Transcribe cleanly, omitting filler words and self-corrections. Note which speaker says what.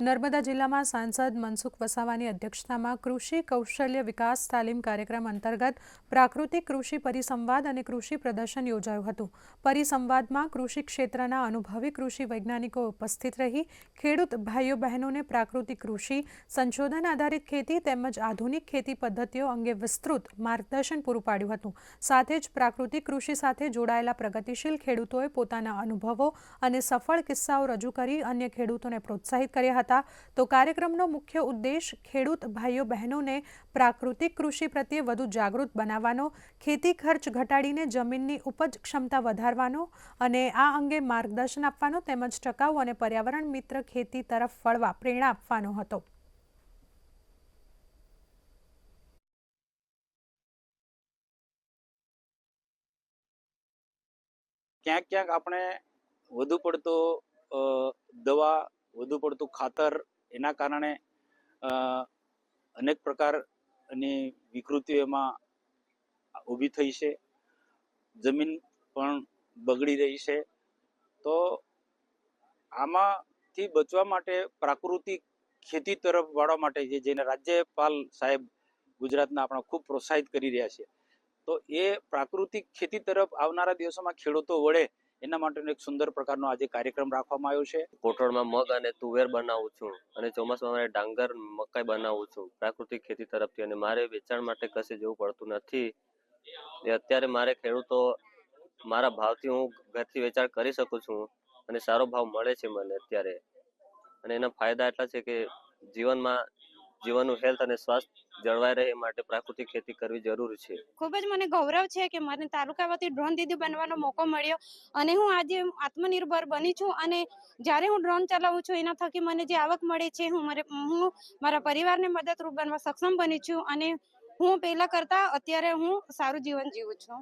Speaker 1: નર્મદા જિલ્લામાં સાંસદ મનસુખ વસાવાની અધ્યક્ષતામાં કૃષિ કૌશલ્ય વિકાસ તાલીમ કાર્યક્રમ અંતર્ગત પ્રાકૃતિક કૃષિ પરિસંવાદ અને કૃષિ પ્રદર્શન યોજાયું હતું। પરિસંવાદમાં કૃષિ ક્ષેત્રના અનુભવી કૃષિ વૈજ્ઞાનિકો ઉપસ્થિત રહી ખેડૂત ભાઈઓ બહેનોને પ્રાકૃતિક કૃષિ, સંશોધન આધારિત ખેતી તેમજ આધુનિક ખેતી પદ્ધતિઓ અંગે વિસ્તૃત માર્ગદર્શન પૂરું પાડ્યું હતું। સાથે જ પ્રાકૃતિક કૃષિ સાથે જોડાયેલા પ્રગતિશીલ ખેડૂતોએ પોતાના અનુભવો અને સફળ કિસ્સાઓ રજૂ કરી અન્ય ખેડૂતોને પ્રોત્સાહિત કર્યા હતા। तो कार्यक्रमનો મુખ્ય ઉદ્દેશ ખેડૂત ભાઈઓ બહેનોને પ્રાકૃતિક કૃષિ પ્રત્યે વધુ જાગૃત બનાવવાનો, ખેતી ખર્ચ ઘટાડીને જમીનની ઉપજ ક્ષમતા વધારવાનો અને આ અંગે માર્ગદર્શન આપવાનો તેમજ ટકાઉ અને પર્યાવરણ મિત્ર ખેતી તરફ વળવા પ્રેરણા આપવાનો હતો।
Speaker 2: ક્યાંક આપણે વધુ પડતો દવા, વધુ પડતું ખાતર, એના કારણે અનેક પ્રકારની વિકૃતિઓ એમાં ઊભી થઈ છે, જમીન પણ બગડી રહી છે। તો આમાંથી બચવા માટે પ્રાકૃતિક ખેતી તરફ વાળવા માટે જેને રાજ્યપાલ સાહેબ ગુજરાતના આપણા ખૂબ પ્રોત્સાહિત કરી રહ્યા છે, તો એ પ્રાકૃતિક ખેતી તરફ આવનારા દિવસોમાં ખેડૂતો વળે એના માટેનો એક સુંદર પ્રકારનો આજે કાર્યક્રમ રાખવામાં આવ્યો છે।
Speaker 3: કોટોળમાં મગ અને તુવેર બનાવું છું અને ચોમાસામાં મારે ડાંગર, મકાઈ બનાવું છું પ્રાકૃતિક ખેતી તરફથી, અને મારે વેચાણ માટે કશે જવું પડતું નથી। એ અત્યારે મારે ખેડૂતો મારા ભાવથી હું ઘરથી વેચાણ કરી શકું છું અને સારો ભાવ મળે છે મને અત્યારે, અને એના ફાયદા એટલા છે કે જીવનનું હેલ્થ અને સ્વાસ્થ્ય જળવાઈ રહે એ માટે પ્રાકૃતિક ખેતી કરવી જરૂરી છે।
Speaker 4: ખૂબ જ મને ગૌરવ છે કે મને તાલુકા વતી ડ્રોન દીદી બનવાનો મોકો મળ્યો અને હું આજે આત્મનિર્ભર બની છું, અને જ્યારે હું ડ્રોન ચલાવું છું એના થકી મને જે આવક મળે છે, હું મારા પરિવારને મદદરૂપ બનવા સક્ષમ બની છું અને હું પહેલા કરતા અત્યારે હું સારું જીવન જીવું છું।